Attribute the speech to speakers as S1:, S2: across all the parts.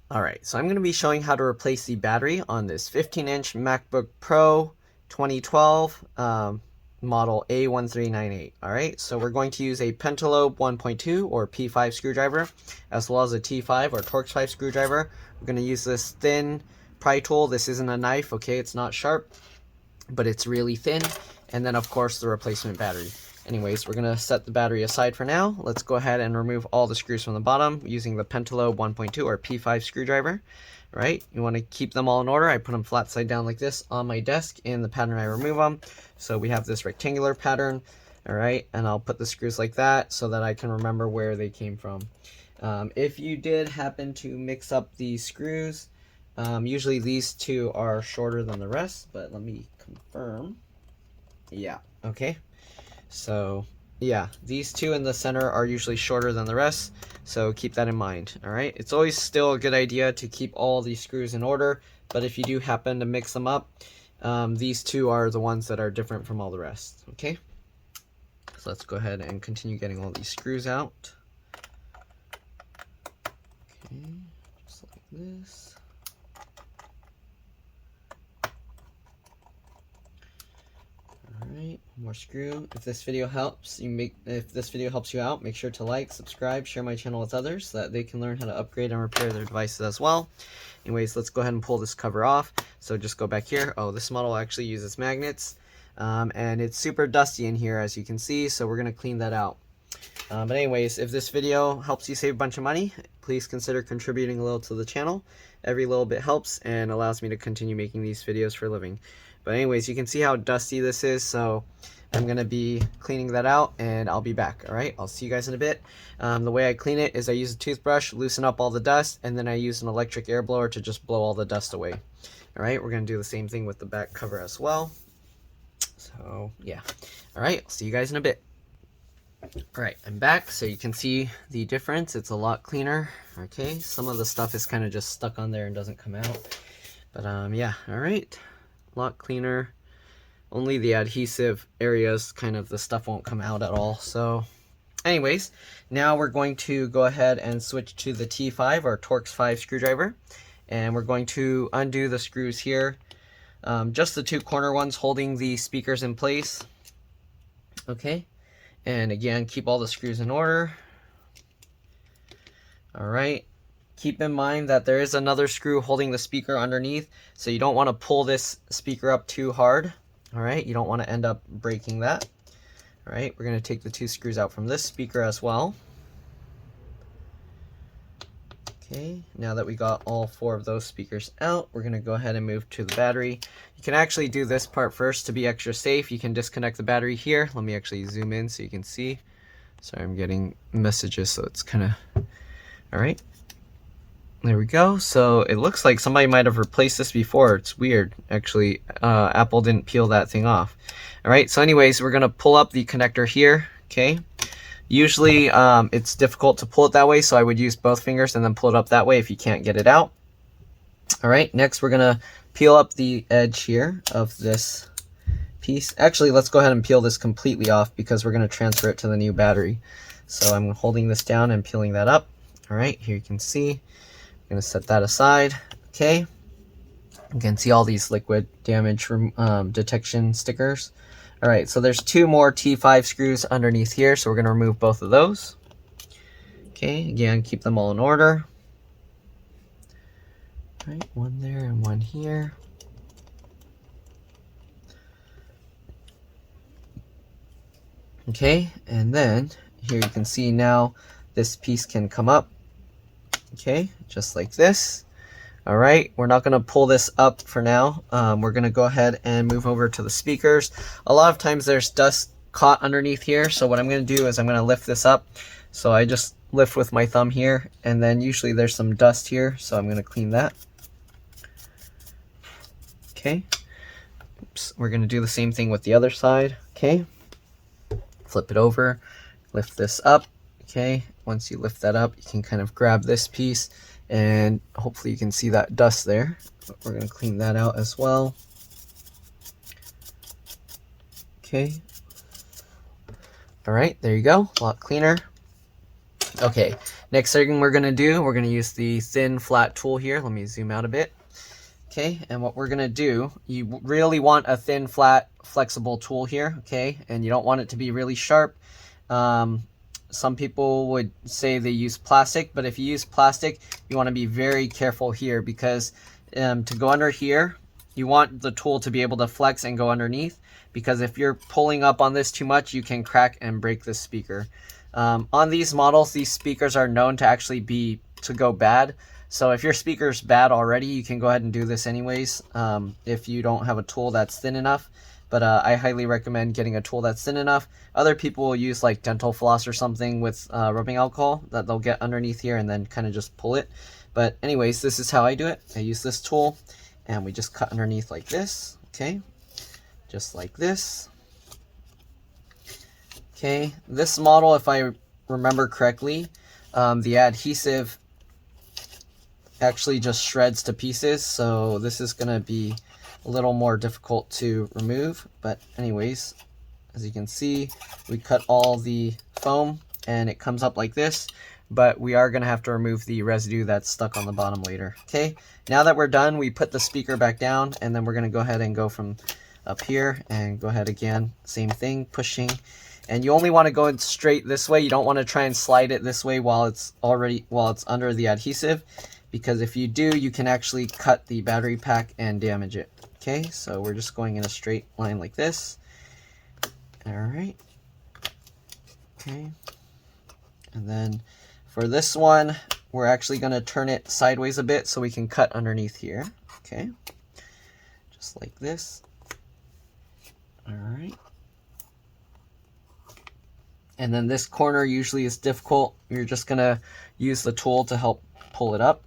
S1: Alright, so I'm going to be showing how to replace the battery on this 15-inch MacBook Pro 2012 model A1398. Alright, so we're going to use a Pentalobe 1.2 or P5 screwdriver, as well as a T5 or Torx 5 screwdriver. We're going to use this thin pry tool. This isn't a knife, okay? It's not sharp, but it's really thin. And then, of course, the replacement battery. Anyways, we're going to set the battery aside for now. Let's go ahead and remove all the screws from the bottom using the Pentalobe 1.2 or P5 screwdriver. Right? You want to keep them all in order. I put them flat side down like this on my desk in the pattern I remove them. So we have this rectangular pattern. Alright, and I'll put the screws like that so that I can remember where they came from. If you did happen to mix up these screws, usually these two are shorter than the rest, but let me confirm. Yeah, okay. So yeah, these two in the center are usually shorter than the rest, so keep that in mind. All right, it's always still a good idea to keep all these screws in order, but if you do happen to mix them up, these two are the ones that are different from all the rest. Okay, so let's go ahead and continue getting all these screws out. Okay, just like this. Alright, one more screw. If this video helps you out, make sure to like, subscribe, share my channel with others so that they can learn how to upgrade and repair their devices as well. Anyways, let's go ahead and pull this cover off. So just go back here. Oh, this model actually uses magnets. And it's super dusty in here, as you can see, so we're going to clean that out. But anyways, if this video helps you save a bunch of money, please consider contributing a little to the channel. Every little bit helps and allows me to continue making these videos for a living. But anyways, you can see how dusty this is, so I'm going to be cleaning that out and I'll be back. Alright, I'll see you guys in a bit. The way I clean it is I use a toothbrush, loosen up all the dust, and then I use an electric air blower to just blow all the dust away. Alright, we're going to do the same thing with the back cover as well. So yeah. Alright, I'll see you guys in a bit. Alright, I'm back, so you can see the difference. It's a lot cleaner. Okay, some of the stuff is kind of just stuck on there and doesn't come out. But yeah, alright. A lot cleaner. Only the adhesive areas, kind of the stuff won't come out at all. So anyways, now we're going to go ahead and switch to the T5 or Torx 5 screwdriver. And we're going to undo the screws here. Just the two corner ones holding the speakers in place. Okay. And again, keep all the screws in order. Alright. Keep in mind that there is another screw holding the speaker underneath, so you don't want to pull this speaker up too hard. Alright, you don't want to end up breaking that. Alright, we're going to take the two screws out from this speaker as well. Okay, now that we got all four of those speakers out, we're going to go ahead and move to the battery. You can actually do this part first to be extra safe. You can disconnect the battery here. Let me actually zoom in so you can see. Sorry, I'm getting messages, so it's kind of... Alright. There we go. So it looks like somebody might have replaced this before. It's weird. Actually, Apple didn't peel that thing off. Alright, so anyways, we're going to pull up the connector here. Okay. Usually it's difficult to pull it that way, so I would use both fingers and then pull it up that way if you can't get it out. Alright, next we're going to peel up the edge here of this piece. Actually, let's go ahead and peel this completely off because we're going to transfer it to the new battery. So I'm holding this down and peeling that up. Alright, here you can see. I'm going to set that aside. Okay. You can see all these liquid damage detection stickers. Alright, so there's two more T5 screws underneath here, so we're going to remove both of those. Okay, again, keep them all in order. Alright, one there and one here. Okay, and then here you can see now this piece can come up. Okay, just like this. Alright, we're not going to pull this up for now. We're going to go ahead and move over to the speakers. A lot of times there's dust caught underneath here, so what I'm going to do is I'm going to lift this up. So I just lift with my thumb here, and then usually there's some dust here, so I'm going to clean that. Okay. Oops. We're going to do the same thing with the other side. Okay. Flip it over, lift this up. Okay. Once you lift that up, you can kind of grab this piece, and hopefully you can see that dust there. But we're going to clean that out as well. Okay. All right, there you go. A lot cleaner. Okay, Next thing we're going to do, we're going to use the thin flat tool here. Let me zoom out a bit. Okay, and what we're going to do, you really want a thin, flat, flexible tool here, okay? And you don't want it to be really sharp. Some people would say they use plastic, but if you use plastic, you want to be very careful here because to go under here, you want the tool to be able to flex and go underneath, because if you're pulling up on this too much, you can crack and break the speaker. On these models, these speakers are known to actually go bad. So if your speaker's bad already, you can go ahead and do this anyways if you don't have a tool that's thin enough. But I highly recommend getting a tool that's thin enough. Other people will use like dental floss or something with rubbing alcohol that they'll get underneath here and then kind of just pull it. But anyways, this is how I do it. I use this tool and we just cut underneath like this, okay? Just like this. Okay, this model, if I remember correctly, the adhesive actually just shreds to pieces, so this is going to be a little more difficult to remove. But anyways, as you can see, we cut all the foam and it comes up like this, but we are going to have to remove the residue that's stuck on the bottom later. Okay, now that we're done, we put the speaker back down, and then we're going to go ahead and go from up here and go ahead again, same thing, pushing. And you only want to go in straight this way. You don't want to try and slide it this way while it's under the adhesive, because if you do, you can actually cut the battery pack and damage it. Okay, so we're just going in a straight line like this. All right. Okay. And then for this one, we're actually going to turn it sideways a bit so we can cut underneath here. Okay. Just like this. All right. And then this corner usually is difficult. You're just going to use the tool to help pull it up.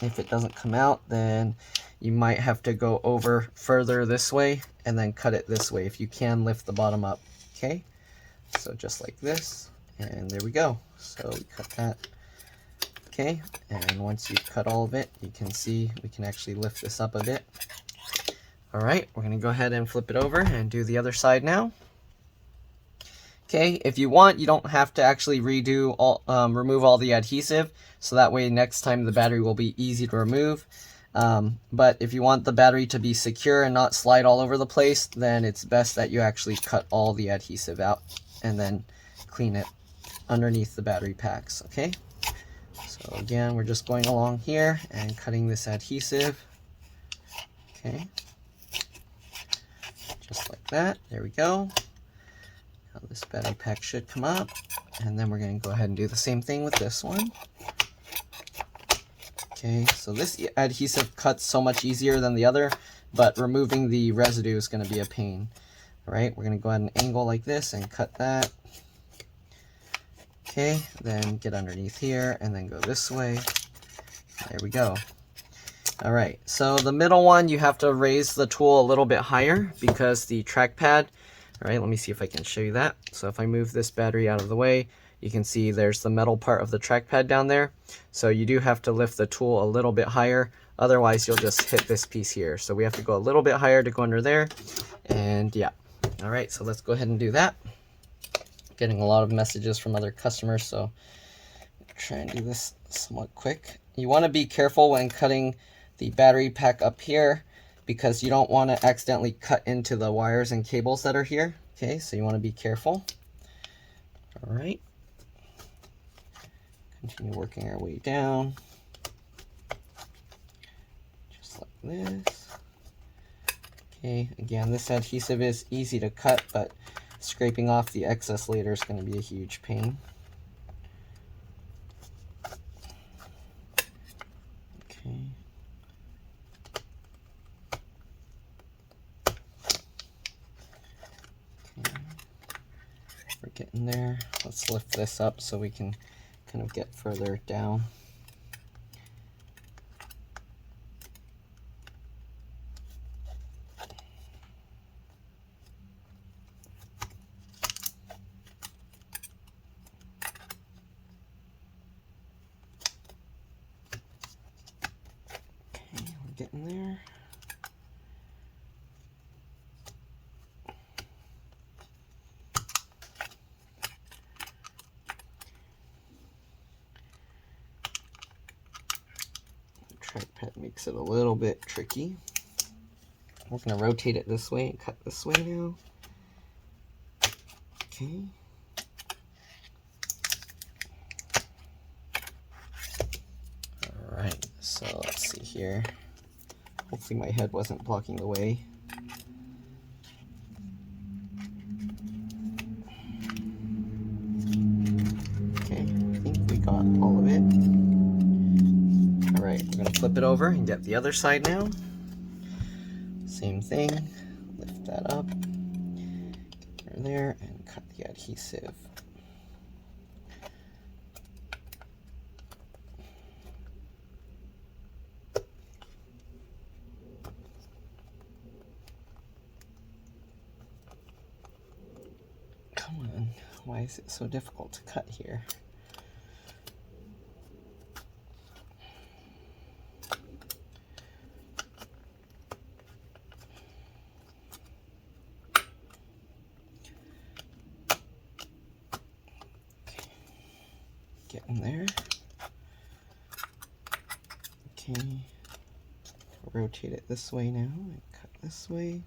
S1: If it doesn't come out, then you might have to go over further this way and then cut it this way if you can lift the bottom up. Okay, so just like this, and there we go. So we cut that. Okay, and once you cut all of it, you can see we can actually lift this up a bit. All right, we're going to go ahead and flip it over and do the other side now. Okay, if you want, you don't have to actually remove all the adhesive, so that way next time the battery will be easy to remove. But if you want the battery to be secure and not slide all over the place, then it's best that you actually cut all the adhesive out and then clean it underneath the battery packs, okay? So again, we're just going along here and cutting this adhesive, okay? Just like that, there we go. Now this battery pack should come up, and then we're going to go ahead and do the same thing with this one. Okay, so this adhesive cuts so much easier than the other, but removing the residue is going to be a pain. All right, we're going to go ahead and angle like this and cut that. Okay, then get underneath here and then go this way. There we go. All right, so the middle one, you have to raise the tool a little bit higher because the trackpad. All right, let me see if I can show you that. So if I move this battery out of the way, you can see there's the metal part of the trackpad down there. So you do have to lift the tool a little bit higher. Otherwise, you'll just hit this piece here. So we have to go a little bit higher to go under there. And yeah. All right, so let's go ahead and do that. Getting a lot of messages from other customers, so I'll try and do this somewhat quick. You want to be careful when cutting the battery pack up here, because you don't want to accidentally cut into the wires and cables that are here. Okay, so you want to be careful. All right. Continue working our way down. Just like this. Okay, again, this adhesive is easy to cut, but scraping off the excess later is going to be a huge pain. Okay. We're getting there. Let's lift this up so we can kind of get further down. Okay, we're getting there. trackpad makes it a little bit tricky. We're going to rotate it this way and cut this way now. Okay. Alright, so let's see here. Hopefully my head wasn't blocking the way. Okay, I think we got all of it. Alright, we're going to flip it over and get the other side now. Same thing, lift that up, get under there, and cut the adhesive. Come on, why is it so difficult to cut here? Get in there. Okay. Rotate it this way now and cut this way.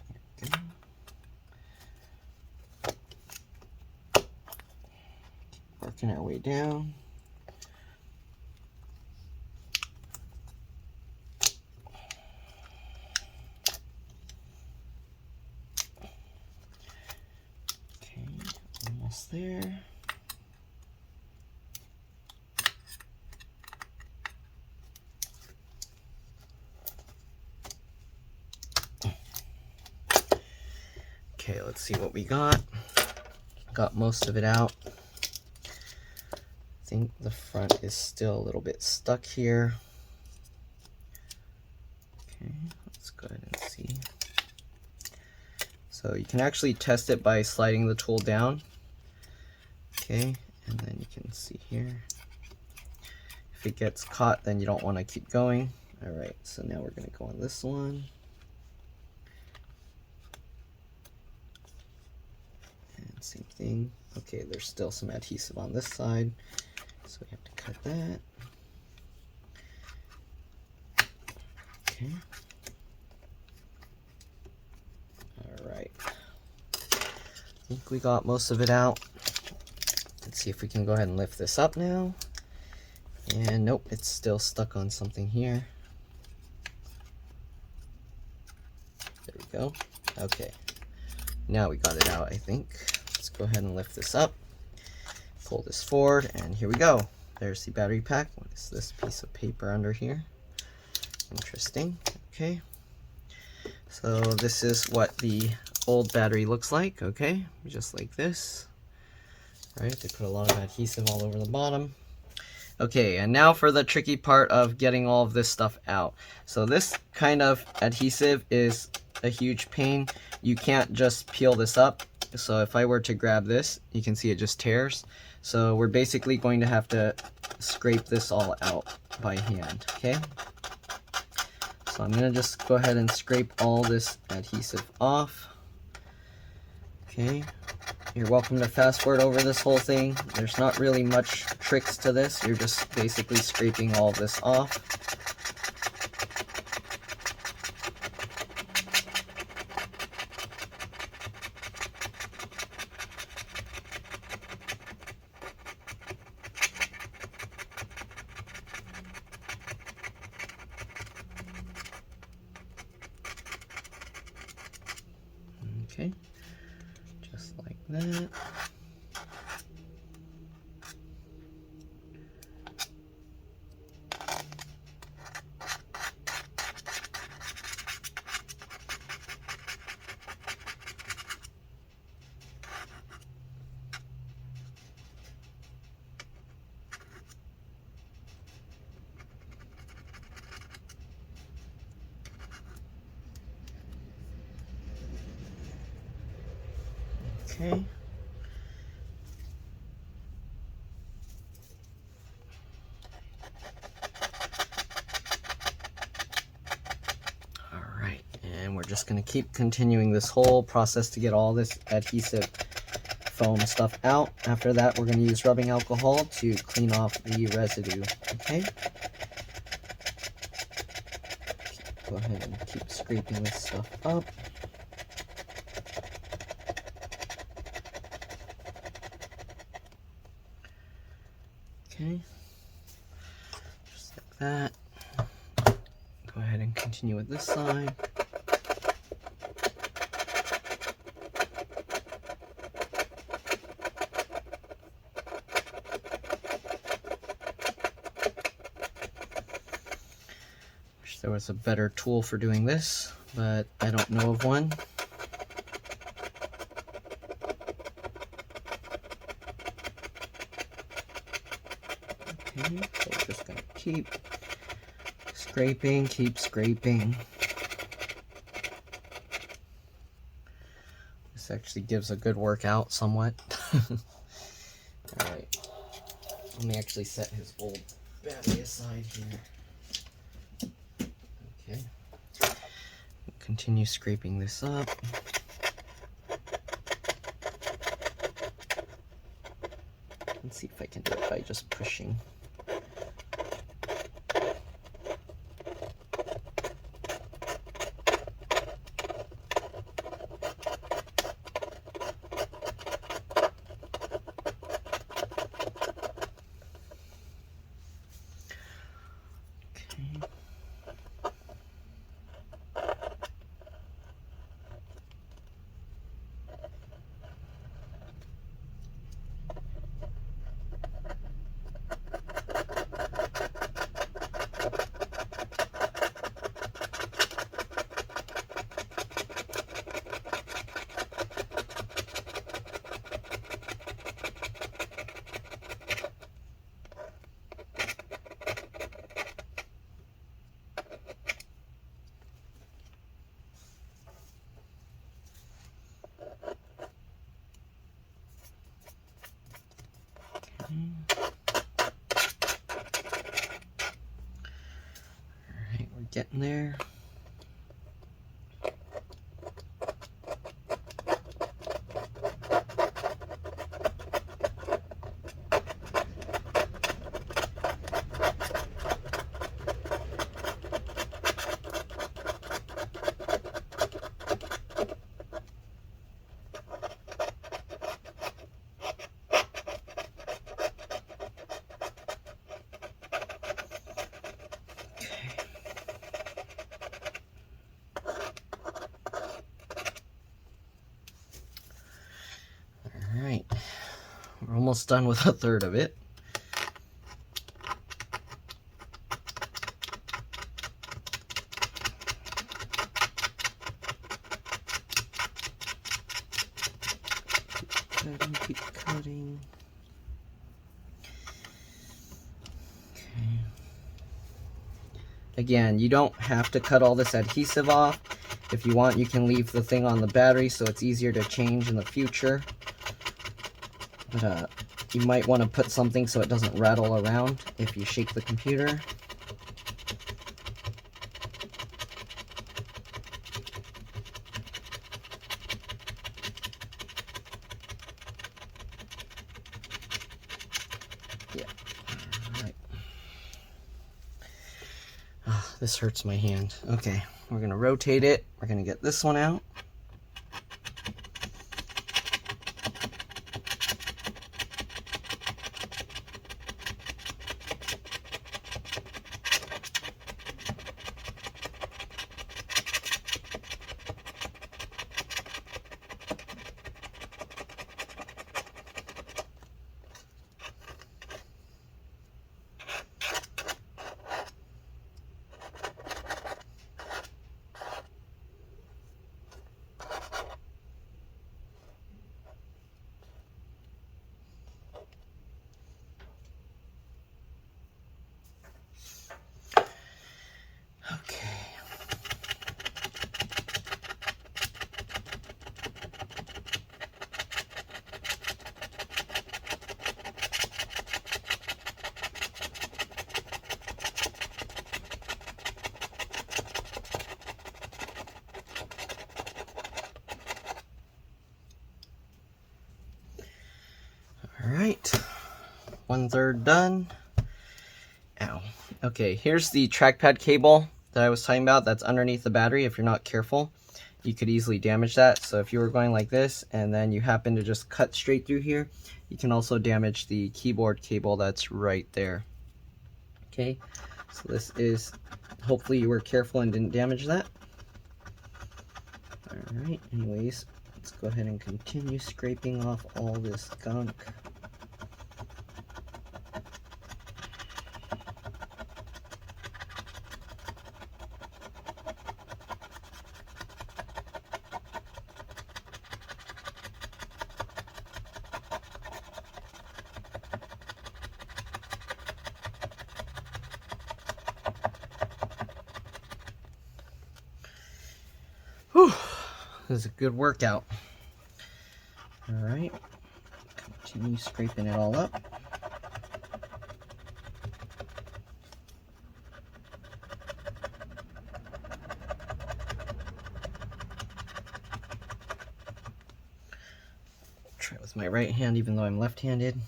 S1: There we go. Keep working our way down. Almost there. Okay, let's see what we got. Got most of it out. I think the front is still a little bit stuck here. Okay, let's go ahead and see. So you can actually test it by sliding the tool down. Okay, and then you can see here. If it gets caught, then you don't want to keep going. Alright, so now we're going to go on this one. And same thing. Okay, there's still some adhesive on this side, so we have to cut that. Okay. Alright. I think we got most of it out. Let's see if we can go ahead and lift this up now. And nope, it's still stuck on something here. There we go. Okay. Now we got it out, I think. Let's go ahead and lift this up. Pull this forward, and here we go. There's the battery pack. What is this piece of paper under here? Interesting. Okay. So this is what the old battery looks like, okay? Just like this. Right, they put a lot of adhesive all over the bottom. Okay, and now for the tricky part of getting all of this stuff out. So this kind of adhesive is a huge pain. You can't just peel this up. So if I were to grab this, you can see it just tears. So we're basically going to have to scrape this all out by hand, okay? So I'm gonna just go ahead and scrape all this adhesive off. Okay. You're welcome to fast forward over this whole thing. There's not really much tricks to this. You're just basically scraping all of this off. Okay, just like that. Okay. All right, and we're just going to keep continuing this whole process to get all this adhesive foam stuff out. After that, we're going to use rubbing alcohol to clean off the residue. Okay? Go ahead and keep scraping this stuff up. Okay, just like that. Go ahead and continue with this side. Wish there was a better tool for doing this, but I don't know of one. Okay, so we're just going to keep scraping, keep scraping. This actually gives a good workout somewhat. Alright, let me actually set his old battery aside here. Okay, continue scraping this up. Let's see if I can do it by just pushing. Alright, we're getting there. Alright, we're almost done with a third of it. Keep cutting. Okay. Again, you don't have to cut all this adhesive off. If you want, you can leave the thing on the battery so it's easier to change in the future. But you might want to put something so it doesn't rattle around if you shake the computer. Yeah. Alright. Oh, this hurts my hand. Okay, we're going to rotate it. We're going to get this one out. Alright, 1/3 done. Ow. Okay, here's the trackpad cable that I was talking about that's underneath the battery. If you're not careful, you could easily damage that. So if you were going like this and then you happen to just cut straight through here, you can also damage the keyboard cable that's right there. Okay, so this is, hopefully you were careful and didn't damage that. Alright, anyways, let's go ahead and continue scraping off all this gunk. Whew, this is a good workout. Alright, continue scraping it all up. Try with my right hand even though I'm left-handed.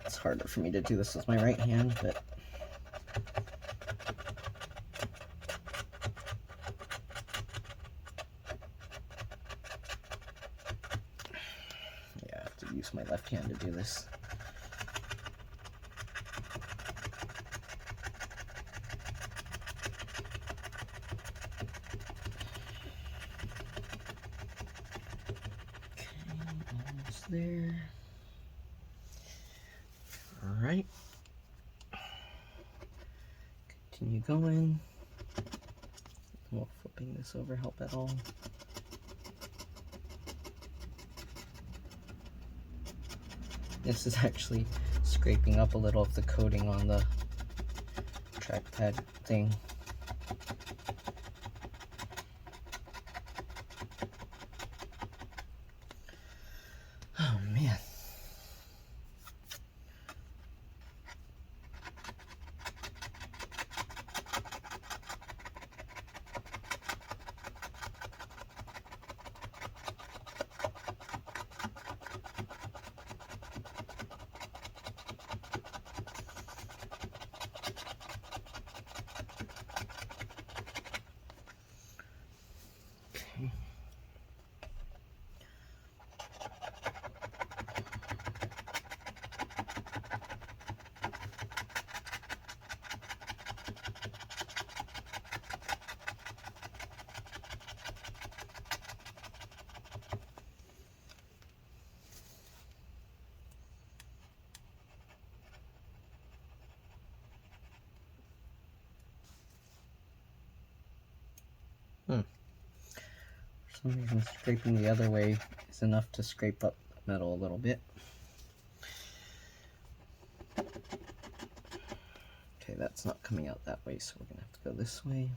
S1: It's harder for me to do this with my right hand, but yeah, I have to use my left hand to do this. Okay, almost there. Alright. Continue going. Will flipping this over help at all? This is actually scraping up a little of the coating on the trackpad thing. Oh man. Okay. For some reason, scraping the other way is enough to scrape up the metal a little bit. Okay, that's not coming out that way, so we're gonna have to go this way.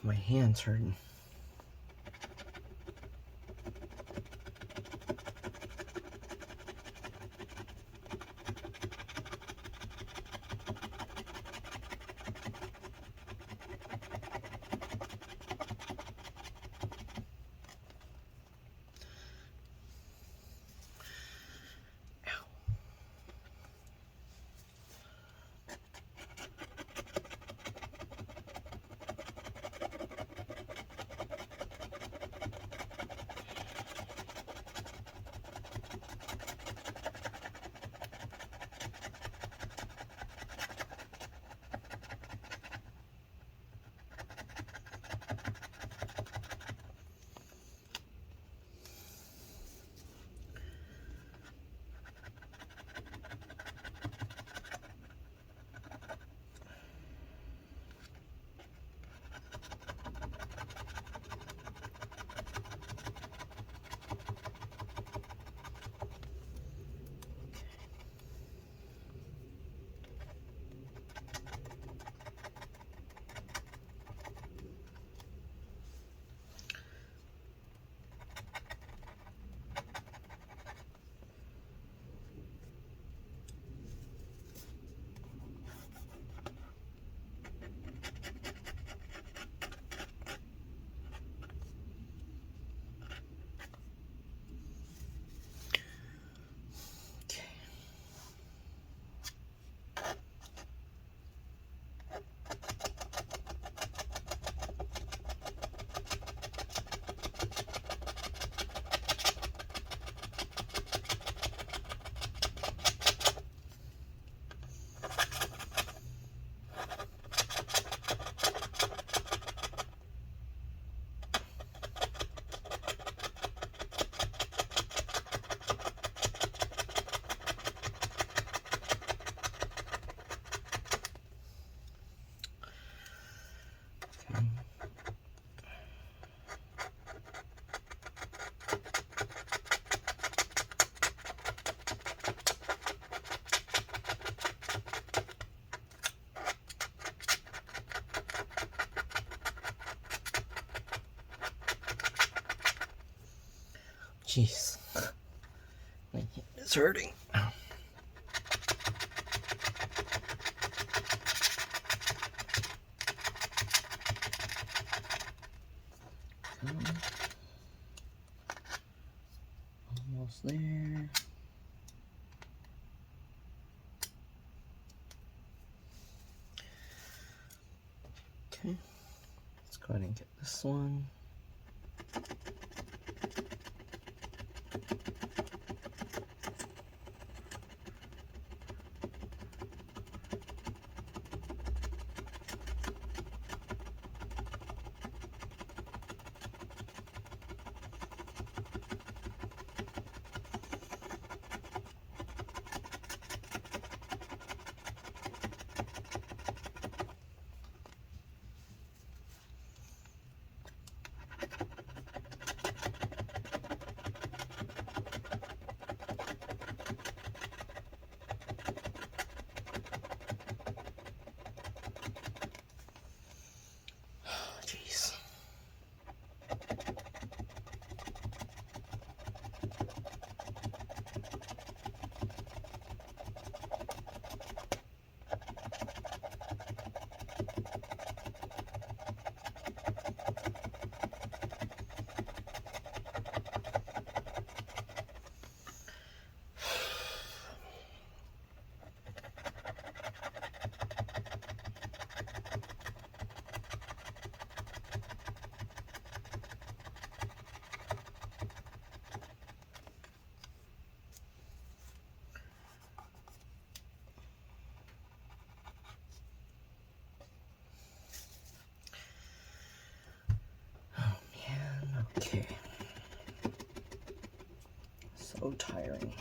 S1: My hand's hurting. jeez. My hand is hurting. Almost there. Okay, let's go ahead and get this one. Jeez. Okay. So tiring.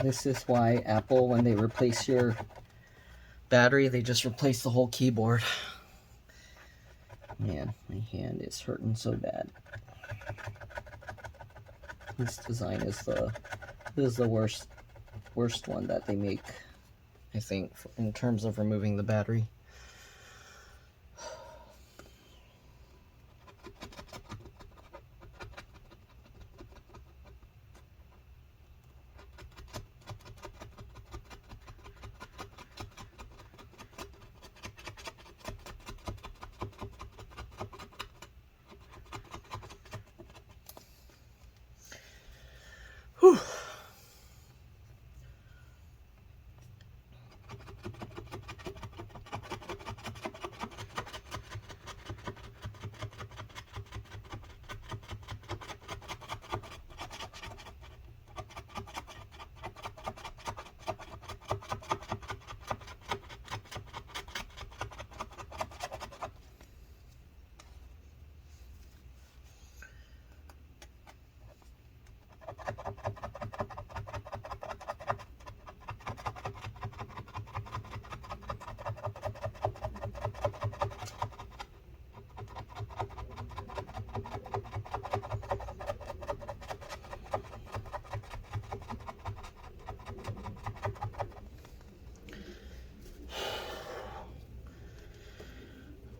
S1: This is why Apple, when they replace your battery, they just replace the whole keyboard. Man, my hand is hurting so bad. This design is the worst one that they make, I think, in terms of removing the battery. Whew.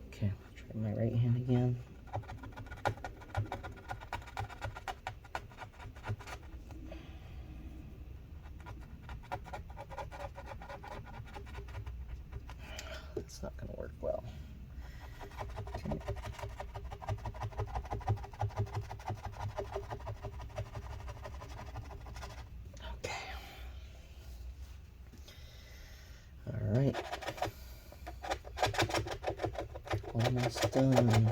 S1: Okay, try my right hand again. It's not going to work well. Okay. Almost done.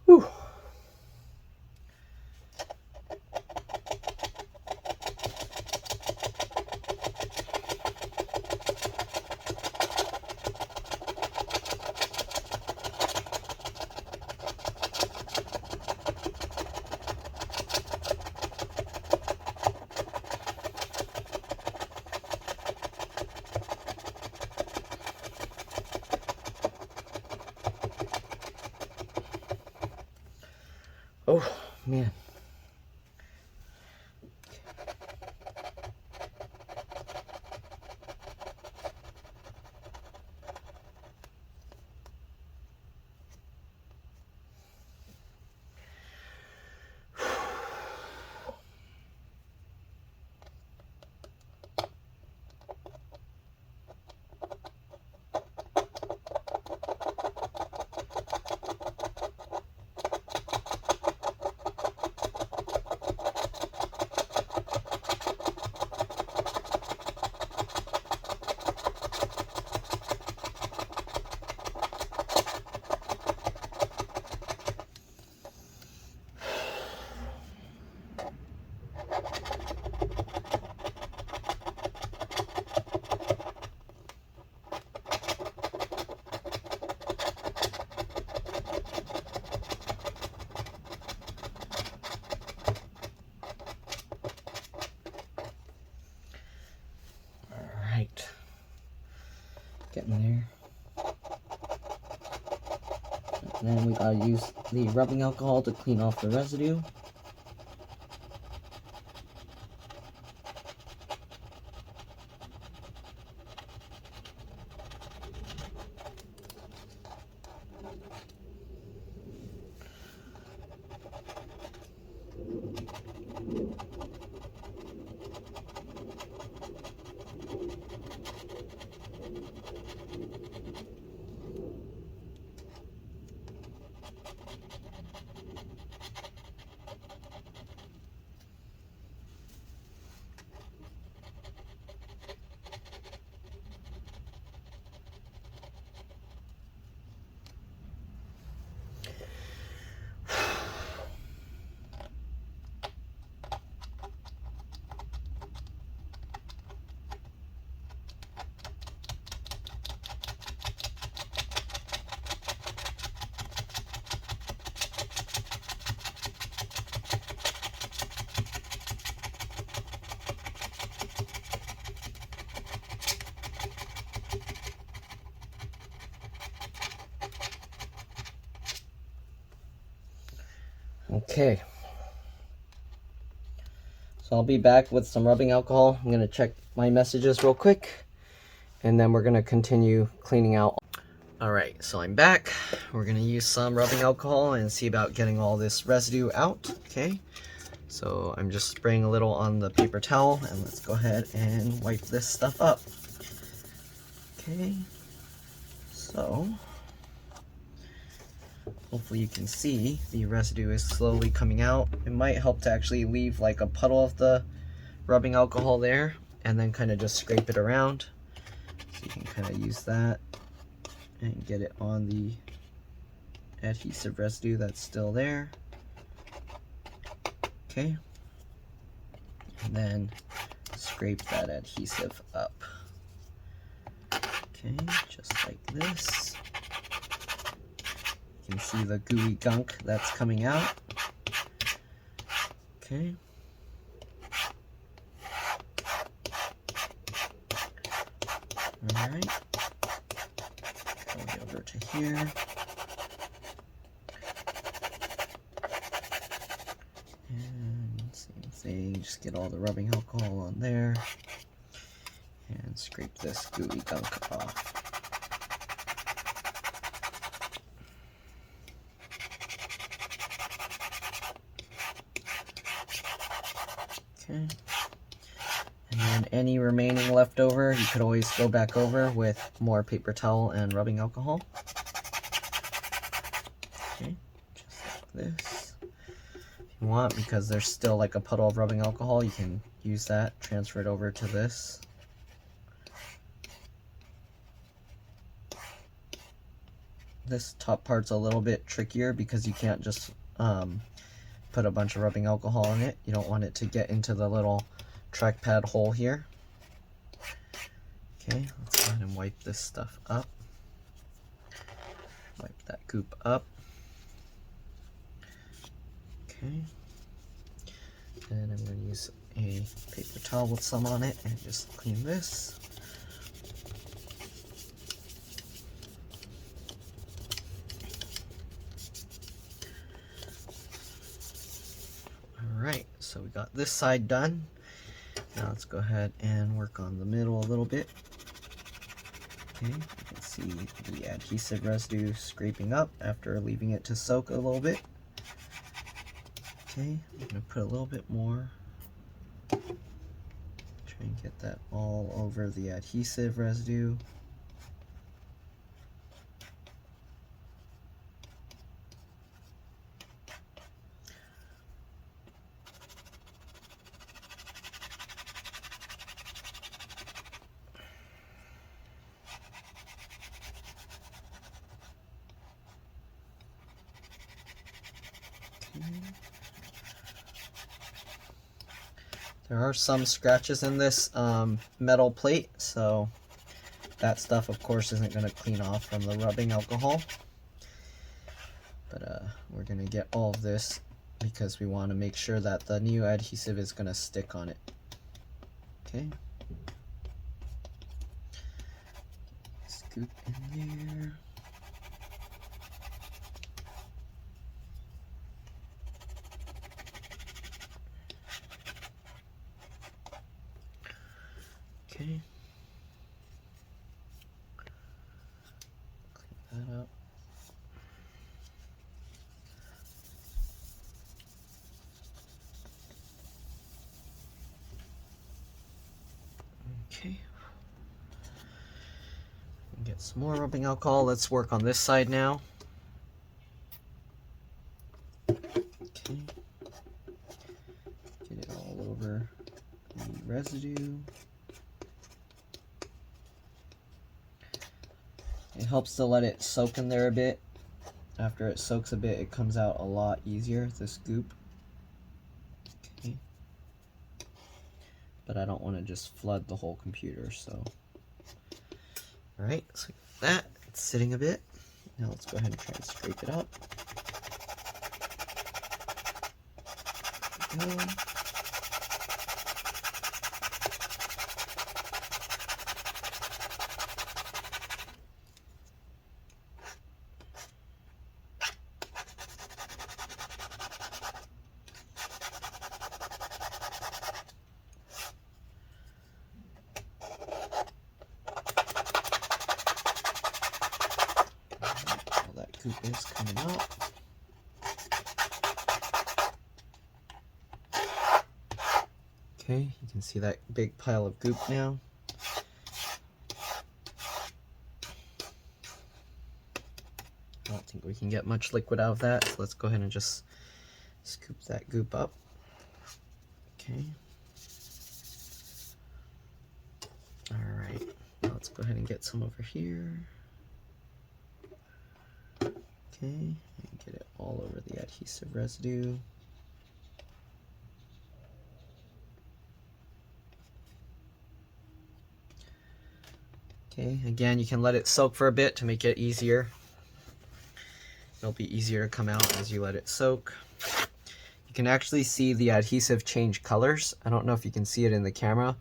S1: Whew. Oh, man. Right. Getting there. And then we gotta use the rubbing alcohol to clean off the residue. Okay. So I'll be back with some rubbing alcohol. I'm gonna check my messages real quick, and then we're gonna continue cleaning out. All right, so I'm back. We're gonna use some rubbing alcohol and see about getting all this residue out, okay? So I'm just spraying a little on the paper towel, and let's go ahead and wipe this stuff up. Okay, so hopefully you can see the residue is slowly coming out. It might help to actually leave like a puddle of the rubbing alcohol there, and then kind of just scrape it around. So you can kind of use that and get it on the adhesive residue that's still there. Okay, and then scrape that adhesive up. Okay, just like this. You can see the gooey gunk that's coming out. Okay. Alright. Go over to here. And same thing, just get all the rubbing alcohol on there. And scrape this gooey gunk off. Okay. And then any remaining leftover, you could always go back over with more paper towel and rubbing alcohol. Okay, just like this. If you want, because there's still like a puddle of rubbing alcohol, you can use that, transfer it over to this. This top part's a little bit trickier because you can't just put a bunch of rubbing alcohol in it. You don't want it to get into the little trackpad hole here. Okay, let's go ahead and wipe this stuff up. Wipe that goop up. Okay. And I'm going to use a paper towel with some on it and just clean this. Alright, so we got this side done. Now let's go ahead and work on the middle a little bit. Okay, you can see the adhesive residue scraping up after leaving it to soak a little bit. Okay, I'm going to put a little bit more. Try and get that all over the adhesive residue. There are some scratches in this metal plate, so that stuff of course isn't going to clean off from the rubbing alcohol. But we're going to get all of this because we want to make sure that the new adhesive is going to stick on it. Okay. Scoop in there. Okay. Clean that up. Okay. Get some more rubbing alcohol. Let's work on this side now. Okay. Get it all over the residue. It helps to let it soak in there a bit. After it soaks a bit, it comes out a lot easier, this goop. Okay. But I don't want to just flood the whole computer, so. Alright, so that, it's sitting a bit. Now let's go ahead and try and scrape it up. There we go. Goop is coming out. Okay, you can see that big pile of goop now. I don't think we can get much liquid out of that, so let's go ahead and just scoop that goop up. Okay. Alright, now let's go ahead and get some over here. Okay, and get it all over the adhesive residue. Okay, again, you can let it soak for a bit to make it easier. It'll be easier to come out as you let it soak. You can actually see the adhesive change colors. I don't know if you can see it in the camera,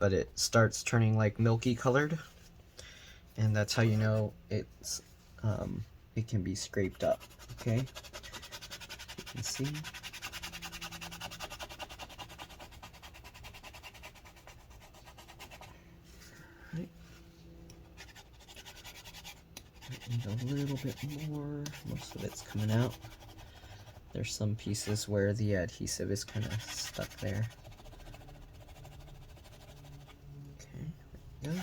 S1: but it starts turning like milky colored. And that's how you know it's it can be scraped up. Okay, you can see. Right. Need a little bit more. Most of it's coming out. There's some pieces where the adhesive is kind of stuck there. Okay, there we go.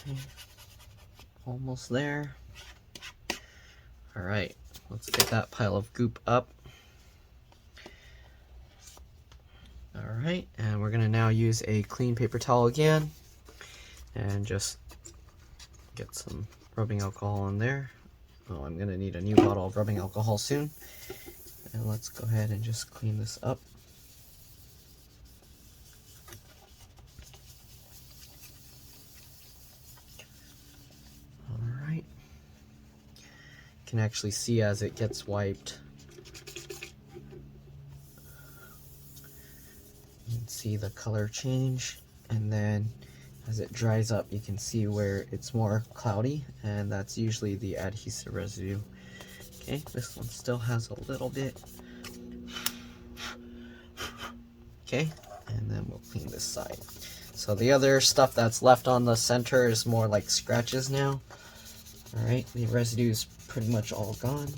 S1: Okay, almost there. All right, let's get that pile of goop up. All right, and we're gonna now use a clean paper towel again and just get some rubbing alcohol in there. Oh, I'm gonna need a new bottle of rubbing alcohol soon. And let's go ahead and just clean this up. Alright. You can actually see as it gets wiped. You can see the color change, and then as it dries up you can see where it's more cloudy, and that's usually the adhesive residue. Okay, this one still has a little bit. Okay, and then we'll clean this side. So the other stuff that's left on the center is more like scratches now. Alright, the residue is pretty much all gone.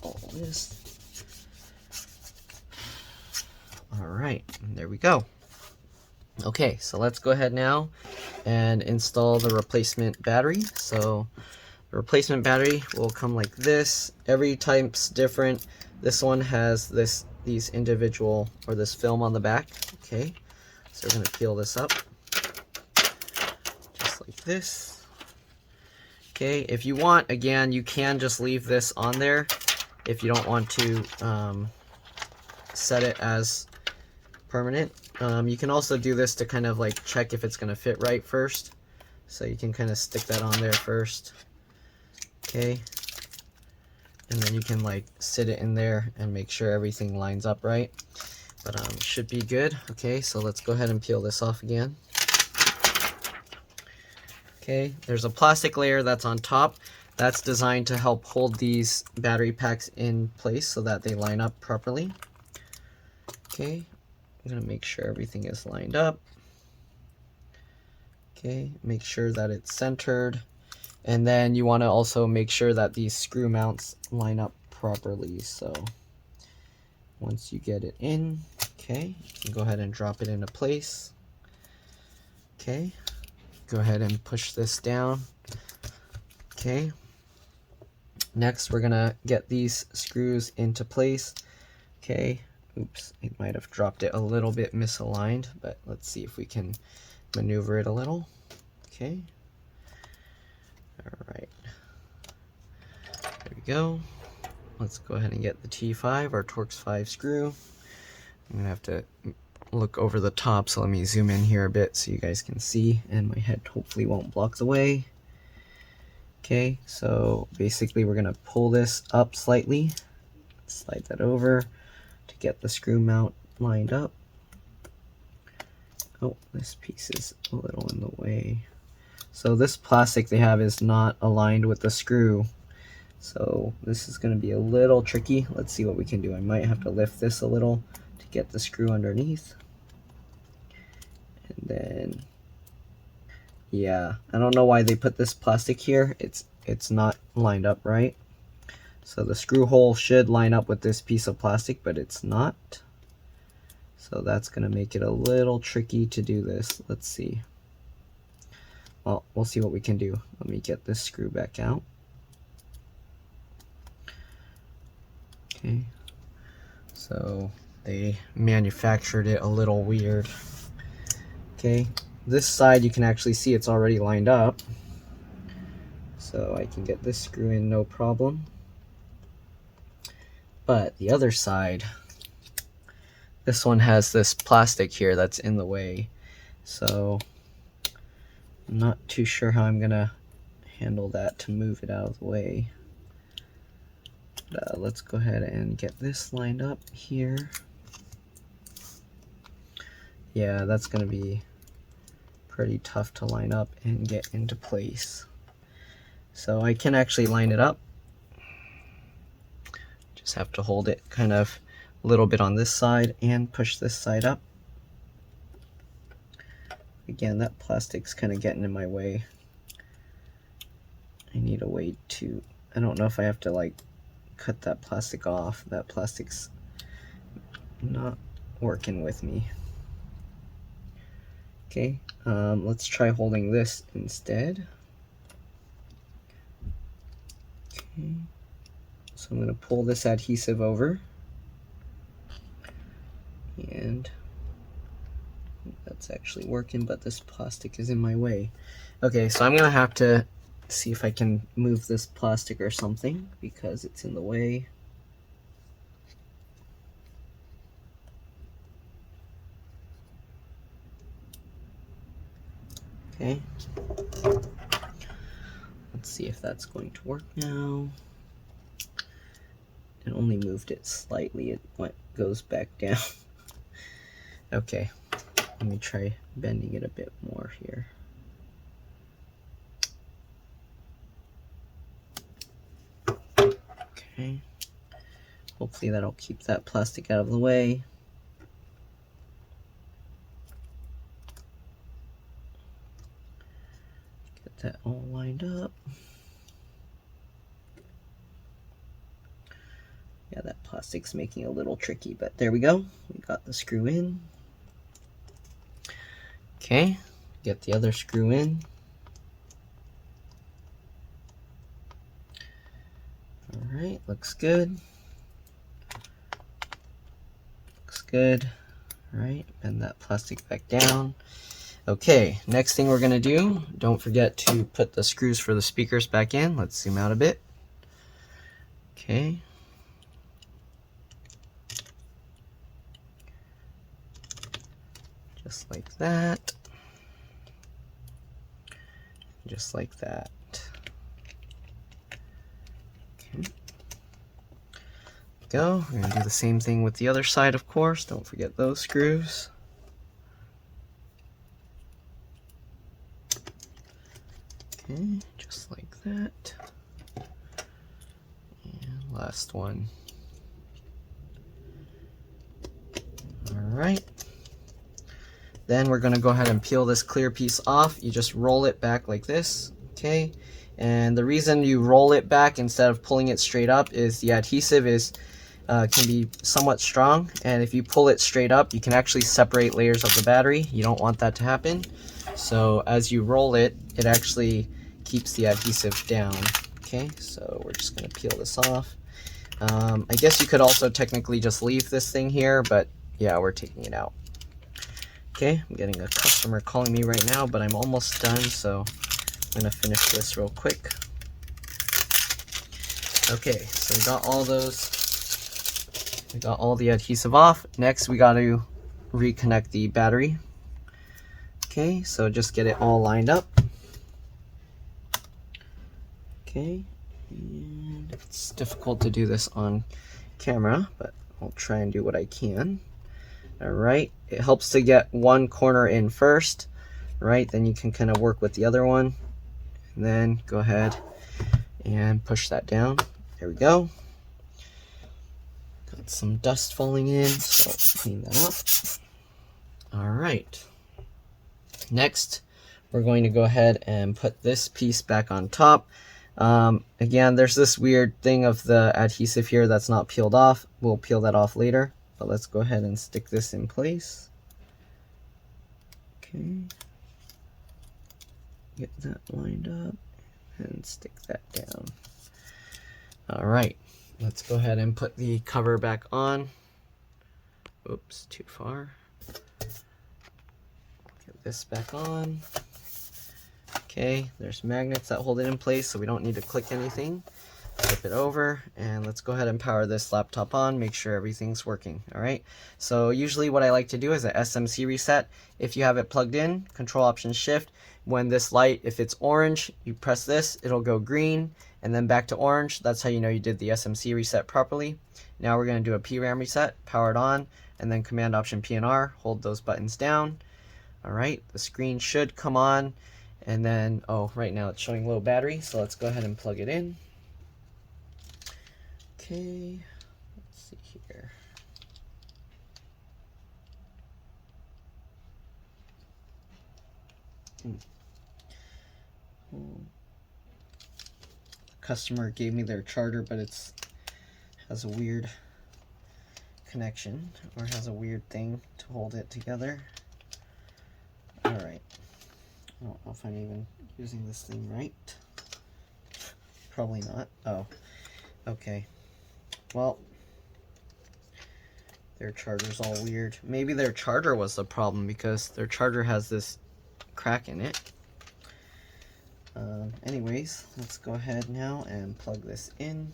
S1: All this. Alright, there we go. Okay, so let's go ahead now and install the replacement battery. So the replacement battery will come like this. Every type's different. This one has these individual, or this film on the back. Okay, so we're going to peel this up just like this. Okay, if you want, again, you can just leave this on there if you don't want to set it as permanent. You can also do this to kind of like check if it's going to fit right first. So you can kind of stick that on there first. Okay, and then you can like sit it in there and make sure everything lines up right. But should be good. Okay, so let's go ahead and peel this off again. Okay, there's a plastic layer that's on top. That's designed to help hold these battery packs in place so that they line up properly. Okay, I'm gonna make sure everything is lined up. Okay, make sure that it's centered. And then you want to also make sure that these screw mounts line up properly. So once you get it in, okay, you can go ahead and drop it into place. Okay, go ahead and push this down. Okay, next we're gonna get these screws into place. Okay, oops, I might have dropped it a little bit misaligned, but let's see if we can maneuver it a little. Okay. Alright, there we go. Let's go ahead and get the T5, our Torx 5 screw. I'm going to have to look over the top, so let me zoom in here a bit so you guys can see, and my head hopefully won't block the way. Okay, so basically we're going to pull this up slightly, slide that over to get the screw mount lined up. Oh, this piece is a little in the way. So this plastic they have is not aligned with the screw. So this is going to be a little tricky. Let's see what we can do. I might have to lift this a little to get the screw underneath. And then, yeah, I don't know why they put this plastic here. It's not lined up right. So the screw hole should line up with this piece of plastic, but it's not. So that's going to make it a little tricky to do this. Let's see. Well, we'll see what we can do. Let me get this screw back out. Okay, so they manufactured it a little weird. Okay, this side you can actually see it's already lined up, so I can get this screw in no problem. But the other side, this one has this plastic here that's in the way, so I'm not too sure how I'm gonna handle that to move it out of the way. But, let's go ahead and get this lined up here. Yeah, that's gonna be pretty tough to line up and get into place. So I can actually line it up. Just have to hold it kind of a little bit on this side and push this side up. Again, that plastic's kind of getting in my way. I need a way to, I don't know if I have to like cut that plastic off. That plastic's not working with me. Okay, let's try holding this instead. Okay, so I'm going to pull this adhesive over, and that's actually working, but this plastic is in my way. Okay, so I'm going to have to see if I can move this plastic or something because it's in the way. Okay, let's see if that's going to work now. It only moved it slightly, it goes back down. Okay, let me try bending it a bit more here. Okay, hopefully that'll keep that plastic out of the way. Get that all lined up. Yeah, that plastic's making it a little tricky, but there we go. We got the screw in. Okay, get the other screw in. Alright, looks good. Looks good. Alright, bend that plastic back down. Okay, next thing we're gonna do, don't forget to put the screws for the speakers back in. Let's zoom out a bit. Okay. Just like that. Just like that. Okay. Go. We're going to do the same thing with the other side, of course. Don't forget those screws. Okay, just like that. And last one. Alright. Then we're going to go ahead and peel this clear piece off. You just roll it back like this, okay? And the reason you roll it back instead of pulling it straight up is the adhesive can be somewhat strong, and if you pull it straight up, you can actually separate layers of the battery. You don't want that to happen. So as you roll it, it actually keeps the adhesive down. Okay, so we're just going to peel this off. I guess you could also technically just leave this thing here, but yeah, we're taking it out. Okay, I'm getting a customer calling me right now, but I'm almost done, so I'm going to finish this real quick. Okay, so we got all the adhesive off. Next, we got to reconnect the battery. Okay, so just get it all lined up. Okay, and it's difficult to do this on camera, but I'll try and do what I can. Alright, it helps to get one corner in first, right? Then you can kind of work with the other one, and then go ahead and push that down. There we go. Got some dust falling in, so I'll clean that up. Alright, next we're going to go ahead and put this piece back on top. Again, there's this weird thing of the adhesive here that's not peeled off. We'll peel that off later, but let's go ahead and stick this in place. Okay, get that lined up and stick that down. Alright, let's go ahead and put the cover back on. Oops, too far. Get this back on. Okay, there's magnets that hold it in place, so we don't need to click anything. Flip it over, and let's go ahead and power this laptop on, make sure everything's working. All right, so usually what I like to do is a SMC reset. If you have it plugged in, Control Option Shift. When this light, if it's orange, you press this, it'll go green, and then back to orange. That's how you know you did the SMC reset properly. Now we're going to do a PRAM reset, power it on, and then Command Option P and R, hold those buttons down. All right, the screen should come on, and then, oh, right now it's showing low battery, so let's go ahead and plug it in. Okay, let's see here. Customer gave me their charger, but it's has a weird connection, or has a weird thing to hold it together. All right, I don't know if I'm even using this thing right. Probably not. Oh, okay. Well, their charger's all weird. Maybe their charger was the problem, because their charger has this crack in it. Anyways, let's go ahead now and plug this in.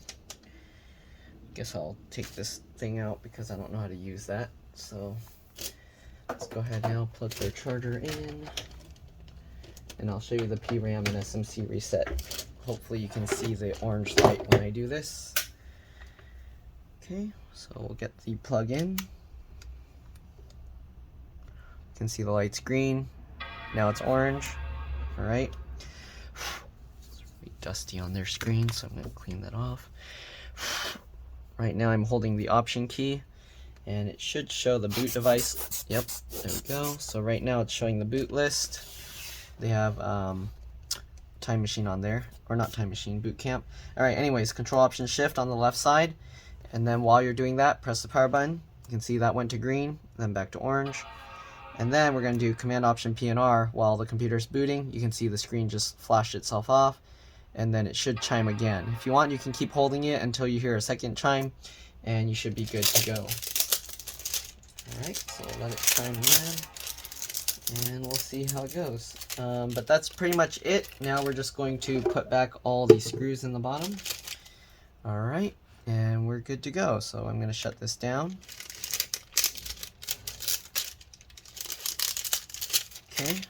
S1: Guess I'll take this thing out because I don't know how to use that. So let's go ahead now, plug their charger in, and I'll show you the PRAM and SMC reset. Hopefully you can see the orange light when I do this. Okay, so we'll get the plug in. You can see the light's green. Now it's orange. All right. It's really dusty on their screen, so I'm going to clean that off. Right now I'm holding the option key, and it should show the boot device. Yep, there we go. So right now it's showing the boot list. They have Time Machine on there, or not Time Machine, Boot Camp. All right, anyways, Control Option Shift on the left side, and then while you're doing that, press the power button. You can see that went to green, then back to orange. And then we're going to do Command Option P and R while the computer's booting. You can see the screen just flashed itself off, and then it should chime again. If you want, you can keep holding it until you hear a second chime, and you should be good to go. Alright, so let it chime again, and we'll see how it goes. But that's pretty much it. Now we're just going to put back all the screws in the bottom. Alright, and we're good to go. So I'm going to shut this down. Okay,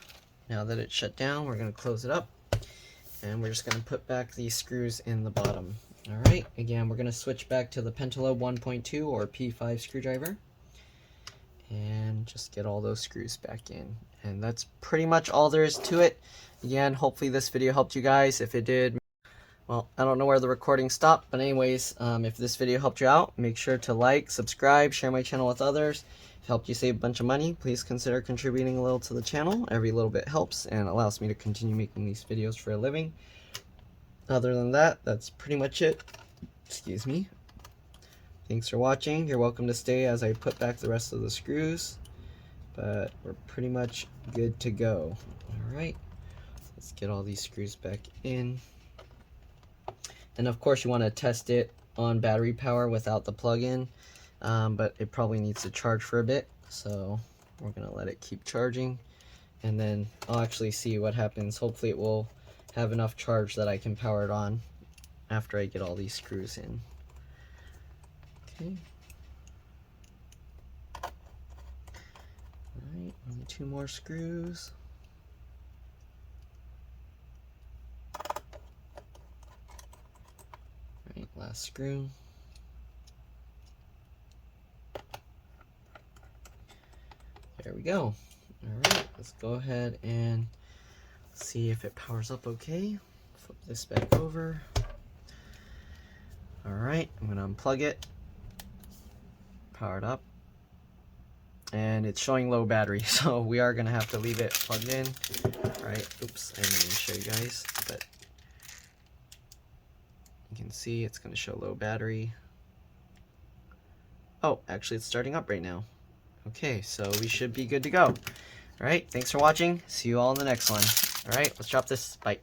S1: now that it's shut down, we're going to close it up, and we're just going to put back these screws in the bottom. Alright, again, we're going to switch back to the Pentalobe 1.2 or P5 screwdriver, and just get all those screws back in. And that's pretty much all there is to it. Again, hopefully this video helped you guys. If it did, well, I don't know where the recording stopped, but anyways, if this video helped you out, make sure to like, subscribe, share my channel with others. Helped you save a bunch of money, please consider contributing a little to the channel. Every little bit helps and allows me to continue making these videos for a living. Other than that, that's pretty much it. Excuse me. Thanks for watching. You're welcome to stay as I put back the rest of the screws, but we're pretty much good to go. Alright, let's get all these screws back in. And of course you want to test it on battery power without the plug-in. But it probably needs to charge for a bit, so we're going to let it keep charging, and then I'll actually see what happens. Hopefully it will have enough charge that I can power it on after I get all these screws in. Okay. Alright, only 2 more screws. Alright, last screw. There we go. Alright, let's go ahead and see if it powers up okay. Flip this back over. Alright, I'm going to unplug it. Power it up. And it's showing low battery, so we are going to have to leave it plugged in. Alright, oops, I didn't even show you guys, but you can see it's going to show low battery. Oh, actually it's starting up right now. Okay, so we should be good to go. Alright, thanks for watching. See you all in the next one. Alright, let's drop this. Bye.